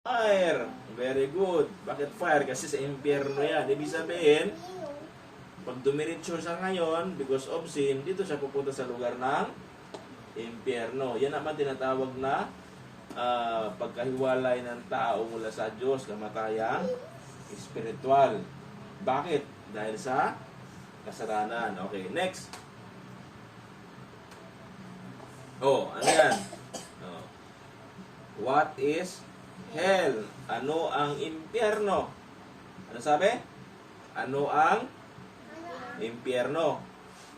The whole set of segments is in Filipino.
Fire. Very good. Bakit fire? Kasi sa impyerno yan. Ibig sabihin, pag dumiretso siya ngayon, because of sin, dito siya pupunta sa lugar ng impyerno. Yan naman tinatawag na pagkahiwalay ng tao mula sa Diyos, kamatayang espiritual. Bakit? Dahil sa kasalanan. Okay, next. Oh, ano yan? Oh. What is hell? Ano ang impyerno? Ano sabi? Ano ang impyerno?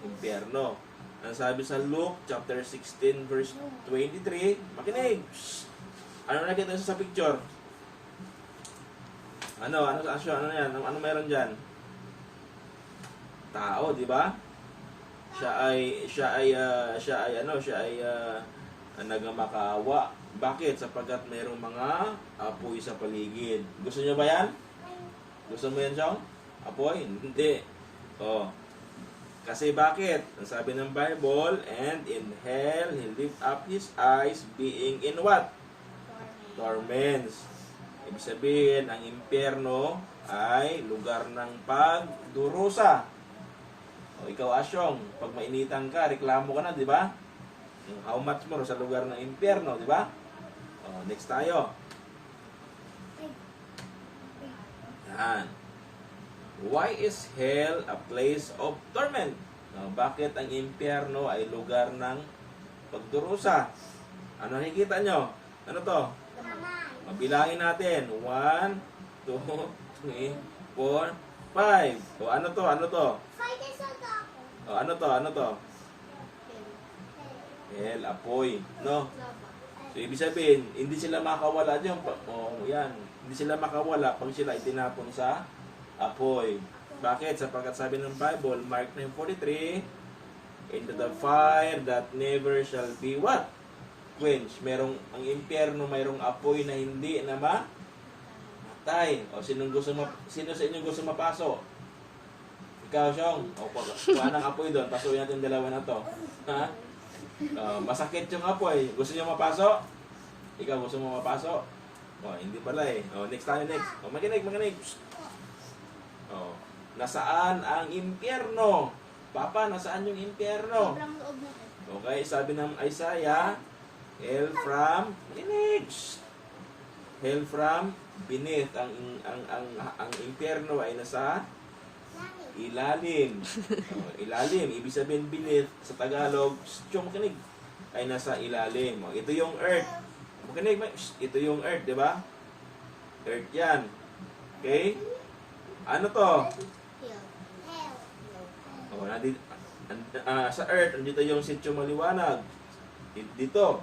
Impyerno. Ang sabi sa Luke chapter 16 verse 23, makinig. Ano nakita sa picture? Ano yan? Ano meron diyan? Tao, di ba? Siya ay nagamakaawa. Bakit? Sapagkat mayroong mga apoy sa paligid. Gusto niyo ba yan? Gusto mo yan, Chong? Apoy? Hindi. Oh. Kasi bakit? Ang sabi ng Bible, and in hell he lift up his eyes, being in what? Torments. Ibig sabihin, ang impyerno ay lugar ng pagdurusa. O ikaw, Asyong, pag mainitan ka, reklamo ka na, di ba? How much more sa lugar ng impyerno, di ba? O, next tayo. Yan. Why is hell a place of torment? Bakit ang impyerno ay lugar ng pagdurusa? Ano nakikita nyo? Ano to? Mabilangin natin. 1, 2, 3, 4, 5. O ano to? Ano to? O ano to? Ano to? Hell, apoy. No? So, ibig sabihin, hindi sila makawala dyan. O, yan. Hindi sila makawala pag sila itinapon sa apoy. Bakit? Sapagkat sabi ng Bible, Mark 9:43, into the fire that never shall be what? Quench. Ang impyerno, mayroong apoy na hindi na matay. O, sino sa inyo gusto mapasok? Ikaw, Syong. O, kuha ng apoy doon. Pasukin natin yung dalawa na to. Ha? Masakit yung apoy. Gusto niyo mapasok? Ikaw, gusto mo mapasok? O, hindi pala eh. O, next tayo, next. O, makinig. O, nasaan ang impyerno? Papa, nasaan yung impyerno? Okay, sabi ng Isaiah, hell from hell from beneath. Ang impyerno ay nasa ilalim. Ilalim, ibig sabihin beneath sa Tagalog, makinig, ay nasa ilalim. Ito yung earth. Makinig, ito yung earth, di ba? Earth yan. Okay? Ano to? Sa earth, andito yung sityo maliwanag. Dito.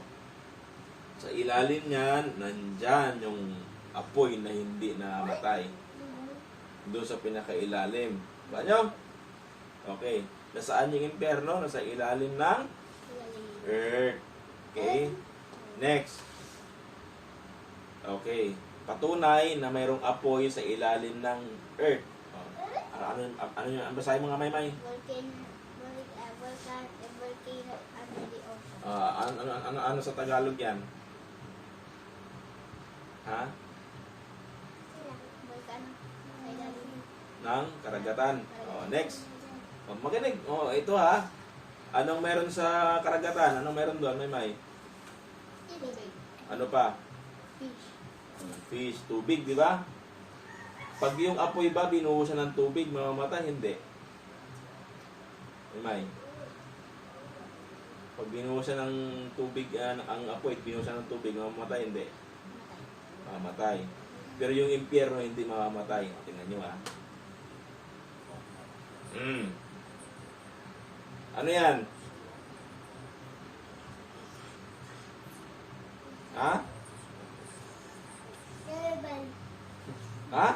Sa ilalim niyan, nandyan yung apoy na hindi namatay. Doon sa pinakailalim. Ba nyo? Okay. Nasaan yung impyerno? Nasa ilalim ng earth. Okay. Next. Okay. Patunay na mayroong apoy sa ilalim ng earth. Ano yung basahin mga may-may? Ano sa Tagalog yan? Ha? Ng karagatan. Next. Makinig. Ito ha. Anong meron sa karagatan? Anong meron doon, may? Ano pa? Fish. Tubig, di ba? Pag yung apoy ba binuhusan ng tubig, mamamatay? Hindi. May. Pag binuhusan ng tubig, ang apoy, binuhusan ng tubig, mamamatay? Hindi. Mamamatay. Pero yung impyerno, hindi mamamatay. Tingnan nyo ha. Ano yan? Ha? Ha?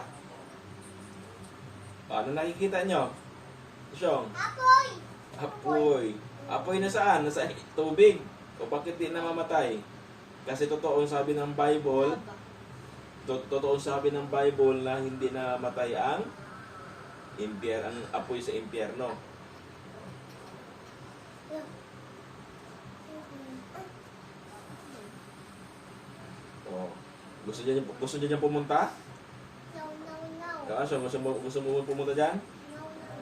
Ano nakikita nyo? Syong? Apoy! Apoy. Apoy na saan? Nasa tubig. O bakit di namamatay? Kasi totoo sabi ng Bible, na hindi na matay ang apoy sa impyerno. Gusto niya pumunta? No, no, no. Kaso, gusto mo pumunta dyan? No, no, no.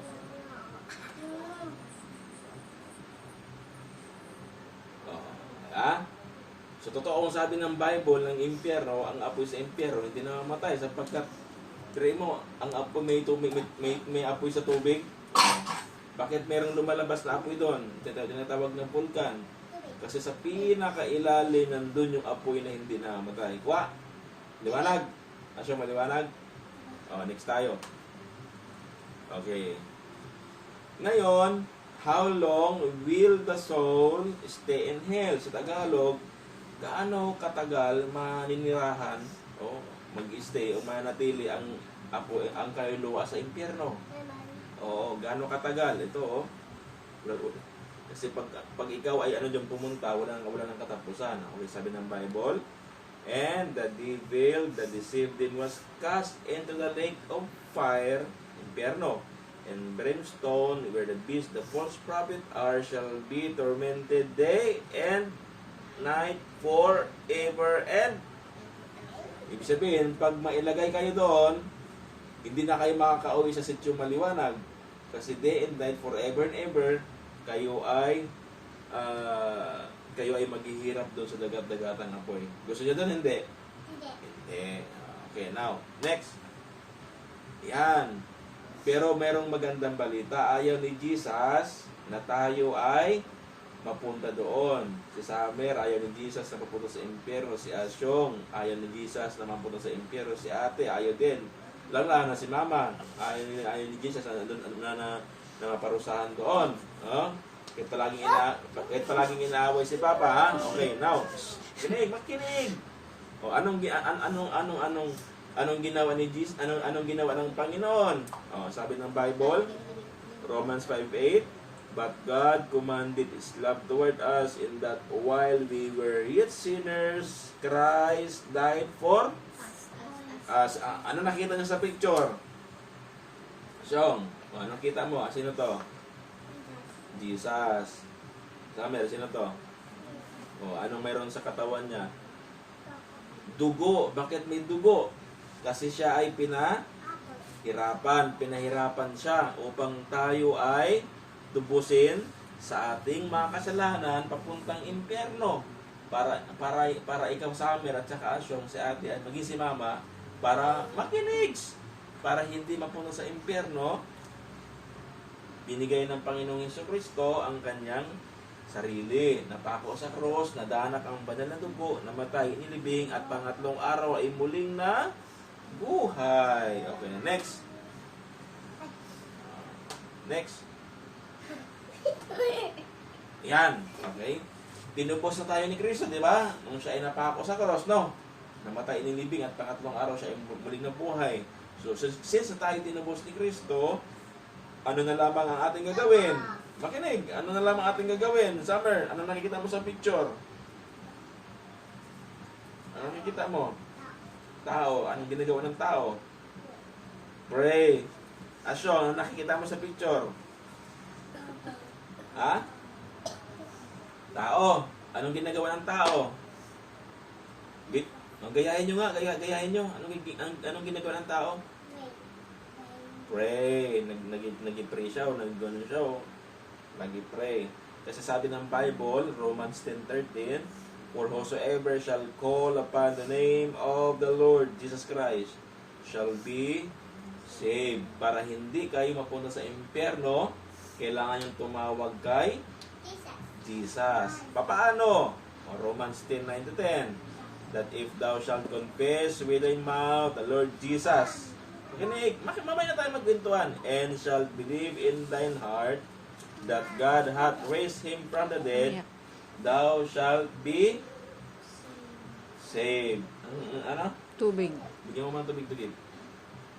Oo. Ah? So, totoo ang sabi ng Bible ng impyerno, ang apoy sa impyerno, hindi namamatay sapagkat, try mo, ang apoy may apoy sa tubig. Bakit merong lumalabas na apoy doon? Tinatawag ng vulkan. Kasi sa pinakailalim nandun yung apoy na hindi namamatay. Kwa! Liwanag! Asyo, maliwanag? Oh, next tayo. Okay. Ngayon, how long will the soul stay in hell? Sa Tagalog, gaano katagal maninirahan o mag-stay o manatili ang apoy, ang kaluluwa sa impyerno? Oo, gaano katagal? Ito, oh. Kasi pag ikaw ay ano dyan pumunta, wala nang katapusan. Okay, sabi ng Bible, and the devil that deceived them was cast into the lake of fire, impyerno, and brimstone, where the beast, the false prophet are, shall be tormented day and night forever and. Ibig sabihin, pag mailagay kayo doon, hindi na kayo makakauwi sa sityong maliwanag. Kasi day and night forever and ever, kayo ay maghihirap doon sa dagat-dagatang apoy. Gusto niyo doon? Hindi. Hindi. Okay, now, next. Yan. Pero merong magandang balita. Ayaw ni Jesus na tayo ay mapunta doon. Si Samer, ayaw ni Jesus na mapunta sa impyerno. Si Asyong, ayaw ni Jesus na mapunta sa impyerno. Si ate, ayaw din. Lang na si mama, ayaw ni Jesus na maparusahan doon. Oh? Kahit palaging inaaway si Papa, ha? Okay, now, makinig. O, anong ginawa ni Jesus? Anong ginawa ng Panginoon? O, sabi ng Bible, Romans 5:8, but God commanded His love toward us in that while we were yet sinners, Christ died for us. Ano nakita niyo sa picture? Siyong, anong kita mo? Sino to? Jesus. Samer, sino to? Anong meron sa katawan niya? Dugo. Bakit may dugo? Kasi siya ay pinahirapan siya upang tayo ay tubusin sa ating mga kasalanan papuntang impyerno. Para ikaw, Samer, at saka Asyong, si ate at maging si mama, para makinig, para hindi mapunta sa impyerno. Binigay ng Panginoong Jesucristo ang kanyang sarili. Napako sa krus, nadanak ang banal na dugo, namatay, inilibing, at pangatlong araw ay muling na buhay. Okay, next. Next. Yan, okay. Tinubos na tayo ni Kristo, di ba? Nung siya ay napako sa krus, no? Namatay, inilibing, at pangatlong araw siya ay muling na buhay. So, since tayo tinubos ni Kristo, ano na lamang ang ating gagawin? Makinig, ano na lamang ating gagawin? Summer, ano nakikita mo sa picture? Ano nakikita mo? Tao, anong ginagawa ng tao? Pray. Asyo, ano nakikita mo sa picture? Ha? Tao, anong ginagawa ng tao? Gayahin nyo nga, gayahin nyo. Anong ginagawa ng tao? Pray. Nag-pray siya o nag-gano'n siya o nag-pray. Kasi sabi ng Bible, Romans 10:13, for whosoever shall call upon the name of the Lord Jesus Christ shall be saved. Para hindi kayo mapunta sa impyerno, kailangan yung tumawag kay Jesus. Paano? Romans 10:9-10, that if thou shalt confess with thy mouth the Lord Jesus, mamaya na tayo magkwentuhan, and shall believe in thine heart that God hath raised him from the dead, thou shalt be saved. Ano? Tubig. Bigyan mo man tubig.